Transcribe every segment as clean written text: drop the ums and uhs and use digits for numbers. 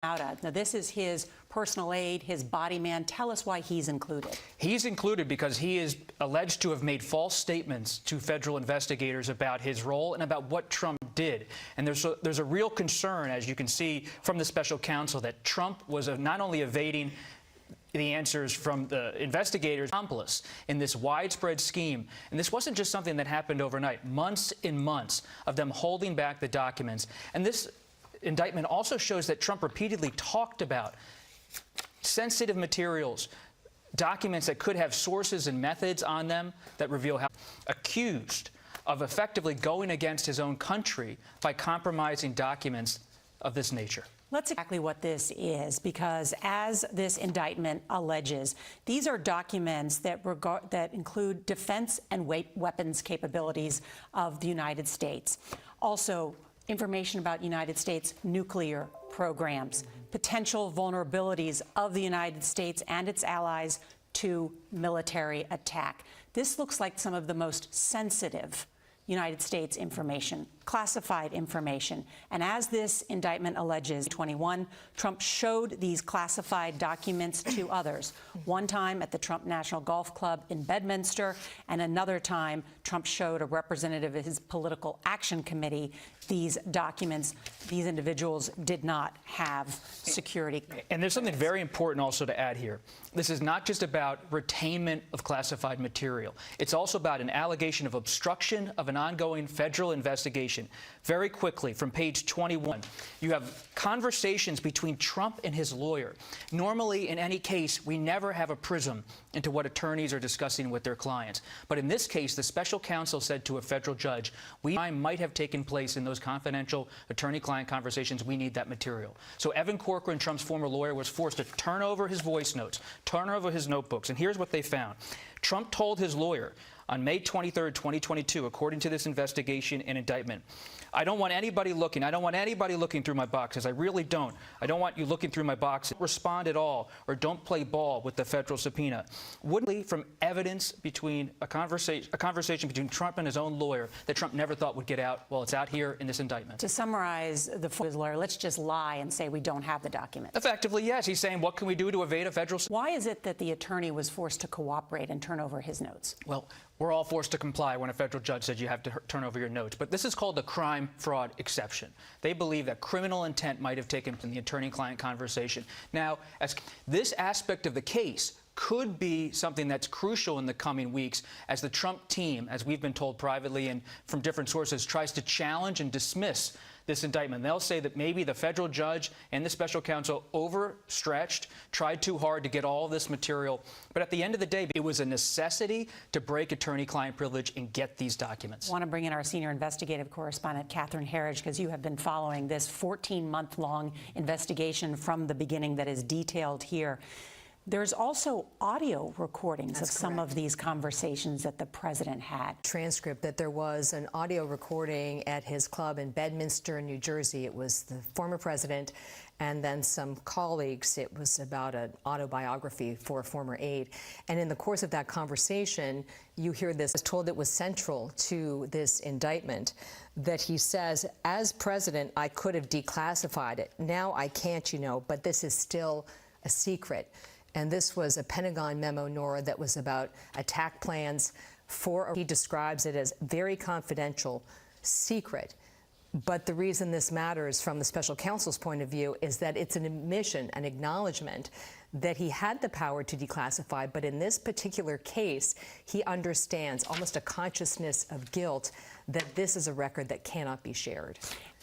Now, this is his personal aide, his body man. Tell us why he's included. He's included because he is alleged to have made false statements to federal investigators about his role and about what Trump did. And there's a real concern, as you can see from the special counsel, that Trump was not only evading the answers from the investigators, accomplice in this widespread scheme. And this wasn't just something that happened overnight. Months and months of them holding back the documents. And this indictment also shows that Trump repeatedly talked about sensitive materials, documents that could have sources and methods on them that reveal how accused of effectively going against his own country by compromising documents of this nature. Let's exactly what this is, because as this indictment alleges, these are documents that include defense and weapons capabilities of the United States. Also, information about United States nuclear programs, potential vulnerabilities of the United States and its allies to military attack. This looks like some of the most sensitive United States information, classified information. And as this indictment alleges, 21, Trump showed these classified documents to others. One time at the Trump National Golf Club in Bedminster, and another time Trump showed a representative of his political action committee these documents. These individuals did not have security. And there's something very important also to add here. This is not just about retainment of classified material. It's also about an allegation of obstruction of an ongoing federal investigation. Very quickly, from page 21, you have conversations between Trump and his lawyer. Normally, in any case, we never have a prism into what attorneys are discussing with their clients. But in this case, the special counsel said to a federal judge, might have taken place in those confidential attorney-client conversations. We need that material. So Evan Corcoran, Trump's former lawyer, was forced to turn over his voice notes, turn over his notebooks. And here's what they found. Trump told his lawyer on May 23rd, 2022, according to this investigation and indictment, I don't want anybody looking. I don't want anybody looking through my boxes. I really don't. I don't want you looking through my boxes. Respond at all, or don't play ball with the federal subpoena. Wouldn't from evidence between a conversation between Trump and his own lawyer that Trump never thought would get out? Well, it's out here in this indictment. To summarize his lawyer, let's just lie and say we don't have the document. Effectively, yes. He's saying, what can we do to evade a federal? Why is it that the attorney was forced to cooperate and turn over his notes? Well, we're all forced to comply when a federal judge says you have to turn over your notes. But this is called the crime fraud exception. They believe that criminal intent might have taken in the attorney-client conversation. Now, as this aspect of the case could be something that's crucial in the coming weeks as the Trump team, as we've been told privately and from different sources, tries to challenge and dismiss this indictment. They'll say that maybe the federal judge and the special counsel overstretched, tried too hard to get all this material. But at the end of the day, it was a necessity to break attorney-client privilege and get these documents. I want to bring in our senior investigative correspondent, Catherine Herridge, because you have been following this 14-month-long investigation from the beginning that is detailed here. There's also audio recordings of some of these conversations that the president had. Transcript that there was an audio recording at his club in Bedminster, New Jersey. It was the former president and then some colleagues. It was about an autobiography for a former aide. And in the course of that conversation, you hear this. I was told it was central to this indictment that he says, as president, I could have declassified it. Now I can't, you know, but this is still a secret. And this was a Pentagon memo, Nora, that was about attack plans for, he describes it as very confidential, secret. But the reason this matters from the special counsel's point of view is that it's an admission, an acknowledgement that he had the power to declassify, but in this particular case, he understands almost a consciousness of guilt that this is a record that cannot be shared.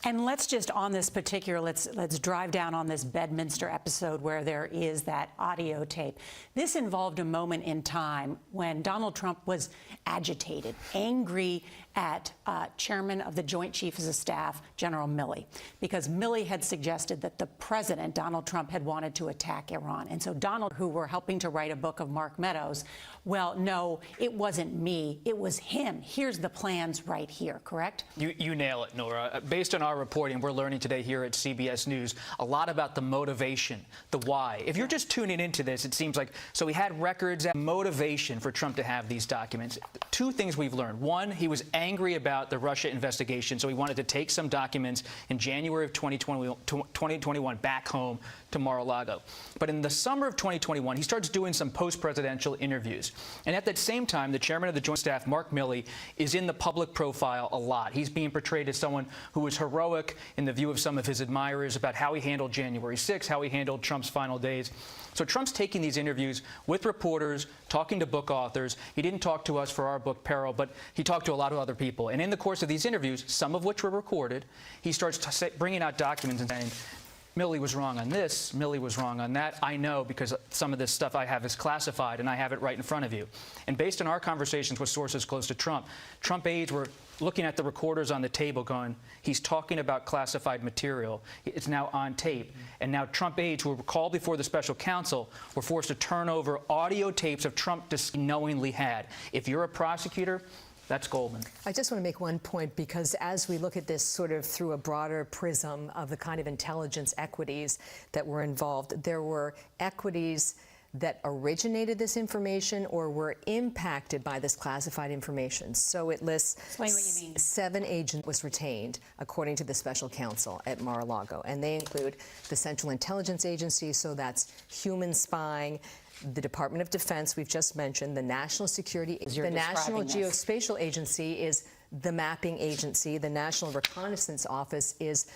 And let's just on this particular, let's drive down on this Bedminster episode where there is that audio tape. This involved a moment in time when Donald Trump was agitated, angry at Chairman of the Joint Chiefs of Staff, General Milley, because Milley had suggested that the president, Donald Trump, had wanted to attack Iran. And so Donald, who were helping to write a book of Mark Meadows, well, no, it wasn't me, it was him. Here's the plans right here, correct? You nail it, Nora. Based on our reporting, we're learning today here at CBS News a lot about the motivation, the why. If you're just tuning into this, it seems like, so he had records, motivation for Trump to have these documents. Two things we've learned. One, he was angry angry about the Russia investigation, so he wanted to take some documents in January of 2021 back home to Mar-a-Lago. But in the summer of 2021, he starts doing some post-presidential interviews. And at that same time, the chairman of the Joint Staff, Mark Milley, is in the public profile a lot. He's being portrayed as someone who was heroic in the view of some of his admirers about how he handled January 6th, how he handled Trump's final days. So Trump's taking these interviews with reporters, talking to book authors. He didn't talk to us for our book, Peril, but he talked to a lot of other people. And in the course of these interviews, some of which were recorded, he starts bringing out documents and saying, Milley was wrong on this, Milley was wrong on that. I know because some of this stuff I have is classified, and I have it right in front of you. And based on our conversations with sources close to Trump, Trump aides were looking at the recorders on the table going, he's talking about classified material. It's now on tape. And now Trump aides who were called before the special counsel were forced to turn over audio tapes of Trump knowingly had. If you're a prosecutor, that's Goldman. I just want to make one point, because as we look at this sort of through a broader prism of the kind of intelligence equities that were involved, there were equities that originated this information or were impacted by this classified information. So it lists Explain what you mean. 7 agents was retained, according to the special counsel at Mar-a-Lago. And they include the Central Intelligence Agency, so that's human spying, the Department of Defense, we've just mentioned, the National Security, the National Geospatial Agency is the mapping agency, the National Reconnaissance Office is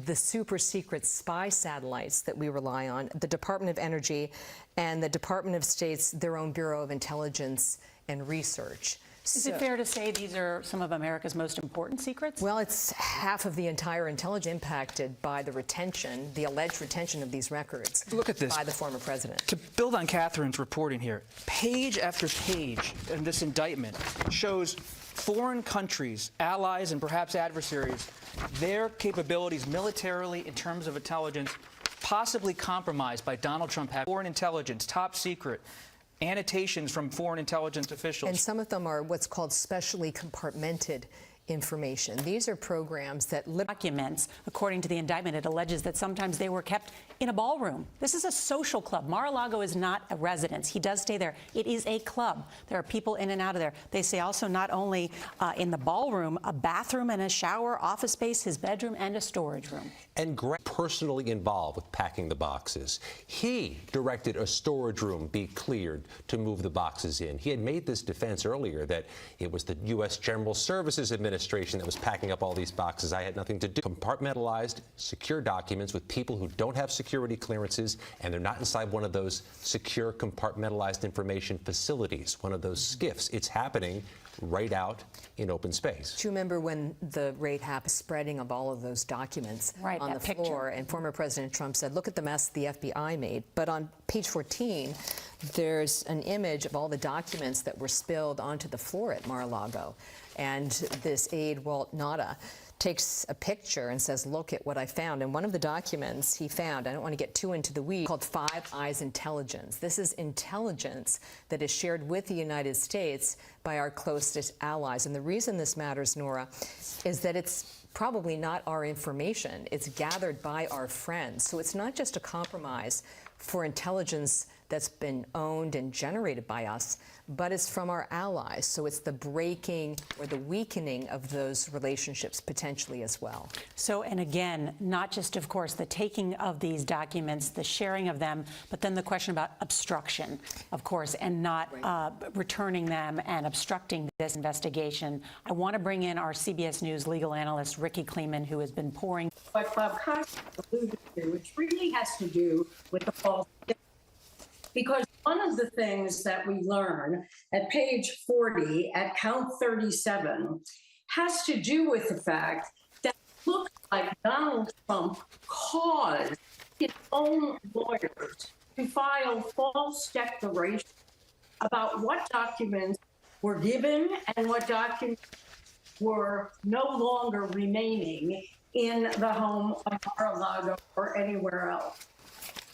the super secret spy satellites that we rely on, the Department of Energy, and the Department of State's their own Bureau of Intelligence and Research. Is it fair to say these are some of America's most important secrets? Well, it's half of the entire intelligence impacted by the retention, the alleged retention of these records. Look at this. By the former president. To build on Catherine's reporting here, page after page in this indictment shows foreign countries, allies, and perhaps adversaries, their capabilities militarily in terms of intelligence possibly compromised by Donald Trump having foreign intelligence, top secret, annotations from foreign intelligence officials. And some of them are what's called specially compartmented information. These are programs that Documents, according to the indictment, it alleges that sometimes they were kept in a ballroom. This is a social club. Mar-a-Lago is not a residence. He does stay there. It is a club. There are people in and out of there. They say also not only in the ballroom, a bathroom and a shower, office space, his bedroom, and a storage room. And Greg personally involved with packing the boxes. He directed a storage room be cleared to move the boxes in. He had made this defense earlier that it was the U.S. General Services Administration that was packing up all these boxes. I had nothing to do. Compartmentalized, secure documents with people who don't have security clearances, and they're not inside one of those secure compartmentalized information facilities, one of those SCIFs. It's happening right out in open space. Do you remember when the raid happened, spreading of all of those documents on the floor, and former President Trump said, look at the mess the FBI made. But on page 14, there's an image of all the documents that were spilled onto the floor at Mar-a-Lago. And this aide, Walt Nada, takes a picture and says, look at what I found. And one of the documents he found, I don't want to get too into the weeds, called Five Eyes Intelligence. This is intelligence that is shared with the United States by our closest allies. And the reason this matters, Nora, is that it's probably not our information. It's gathered by our friends. So it's not just a compromise for intelligence that's been owned and generated by us, but it's from our allies. So it's the breaking or the weakening of those relationships potentially as well. So, and again, not just, of course, the taking of these documents, the sharing of them, but then the question about obstruction, of course, and not returning them and obstructing this investigation. I want to bring in our CBS News legal analyst, Ricky Kleeman, who has been pouring. What Bob Costa alluded to, which really has to do with the false. Because one of the things that we learn at page 40 at count 37 has to do with the fact that it looks like Donald Trump caused his own lawyers to file false declarations about what documents were given and what documents were no longer remaining in the home of Mar-a-Lago or anywhere else.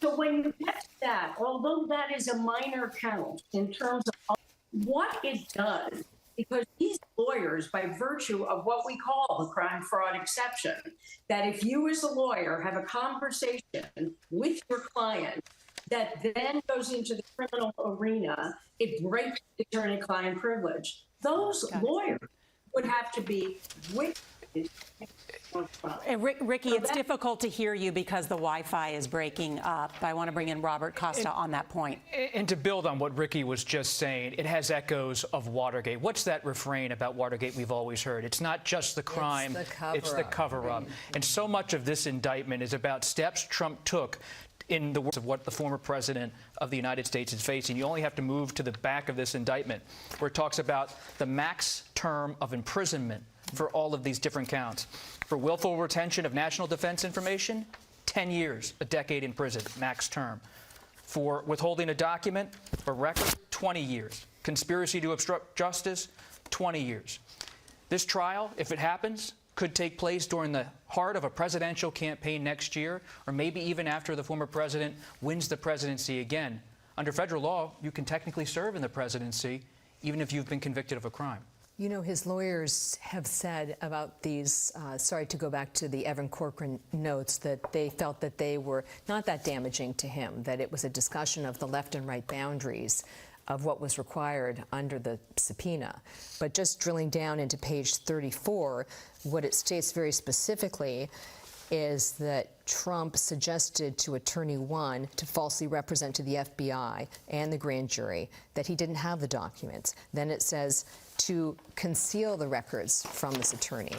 So when you get to that, although that is a minor count in terms of what it does, because these lawyers, by virtue of what we call the crime fraud exception, that if you as a lawyer have a conversation with your client that then goes into the criminal arena, it breaks attorney-client privilege. Those lawyers would have to be wicked. Ricky, it's difficult to hear you because the Wi-Fi is breaking up. I want to bring in Robert Costa on that point. And to build on what Ricky was just saying, it has echoes of Watergate. What's that refrain about Watergate we've always heard? It's not just the crime, it's the cover-up. And so much of this indictment is about steps Trump took in the words of what the former president of the United States is facing. You only have to move to the back of this indictment where it talks about the max term of imprisonment for all of these different counts. For willful retention of national defense information, 10 years, a decade in prison, max term. For withholding a document or record, 20 years. Conspiracy to obstruct justice, 20 years. This trial, if it happens, could take place during the heart of a presidential campaign next year, or maybe even after the former president wins the presidency again. Under federal law, you can technically serve in the presidency, even if you've been convicted of a crime. You know, his lawyers have said about these, sorry to go back to the Evan Corcoran notes, that they felt that they were not that damaging to him, that it was a discussion of the left and right boundaries of what was required under the subpoena. But just drilling down into page 34, what it states very specifically is that Trump suggested to Attorney 1 to falsely represent to the FBI and the grand jury that he didn't have the documents. Then it says to conceal the records from this attorney.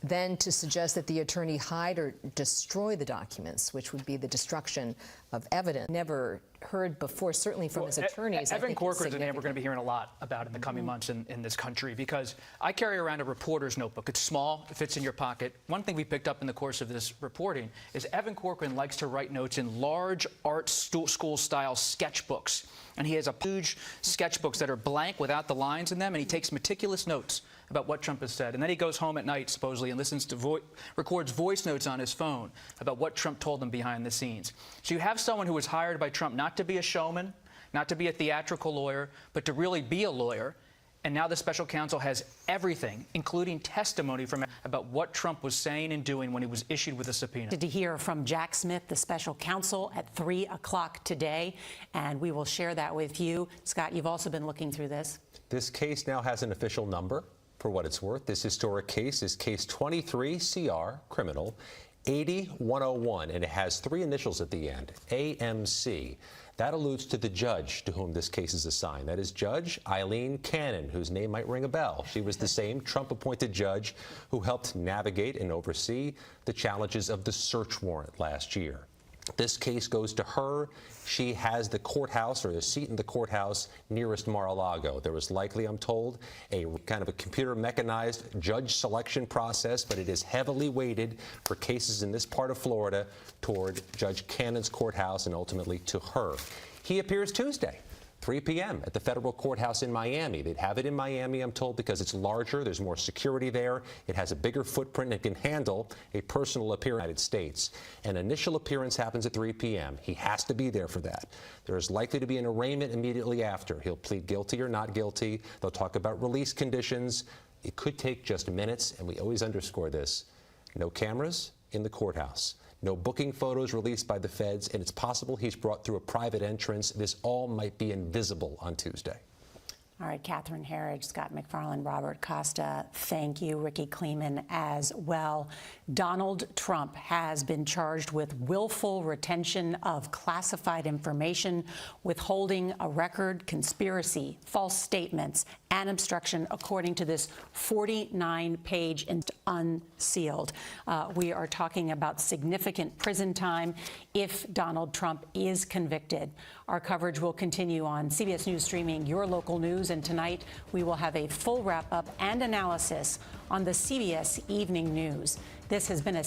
Then to suggest that the attorney hide or destroy the documents, which would be the destruction of evidence. Never heard before, certainly from his attorneys. Evan Corcoran's a name we're going to be hearing a lot about in the coming months in this country, because I carry around a reporter's notebook. It's small, it fits in your pocket. One thing we picked up in the course of this reporting is Evan Corcoran likes to write notes in large art school-style sketchbooks. And he has a huge sketchbooks that are blank without the lines in them, and he takes meticulous notes about what Trump has said. And then he goes home at night, supposedly, and listens to records voice notes on his phone about what Trump told him behind the scenes. So you have someone who was hired by Trump not to be a showman, not to be a theatrical lawyer, but to really be a lawyer. And now the special counsel has everything, including testimony from about what Trump was saying and doing when he was issued with a subpoena. To hear from Jack Smith, the special counsel, at 3 o'clock today, and we will share that with you. Scott, you've also been looking through this. This case now has an official number, for what it's worth. This historic case is case 23 CR, criminal, 80101, and it has 3 initials at the end, AMC. That alludes to the judge to whom this case is assigned. That is Judge Eileen Cannon, whose name might ring a bell. She was the same Trump-appointed judge who helped navigate and oversee the challenges of the search warrant last year. This case goes to her. She has the courthouse, or the seat in the courthouse nearest Mar-a-Lago. There was likely, I'm told, a kind of a computer mechanized judge selection process, but it is heavily weighted for cases in this part of Florida toward Judge Cannon's courthouse and ultimately to her. He appears Tuesday, 3 p.m. at the federal courthouse in Miami. They'd have it in Miami, I'm told, because it's larger, there's more security there, it has a bigger footprint, and it can handle a personal appearance in the United States. An initial appearance happens at 3 p.m. He has to be there for that. There is likely to be an arraignment immediately after. He'll plead guilty or not guilty. They'll talk about release conditions. It could take just minutes, and we always underscore this. No cameras in the courthouse. No booking photos released by the feds, and it's possible he's brought through a private entrance. This all might be invisible on Tuesday. All right, Catherine Herridge, Scott McFarland, Robert Costa, thank you. Ricky Kleeman as well. Donald Trump has been charged with willful retention of classified information, withholding a record, conspiracy, false statements, and obstruction, according to this 49-page and unsealed. We are talking about significant prison time if Donald Trump is convicted. Our coverage will continue on CBS News Streaming, your local news, and tonight we will have a full wrap-up and analysis on the CBS Evening News. This has been a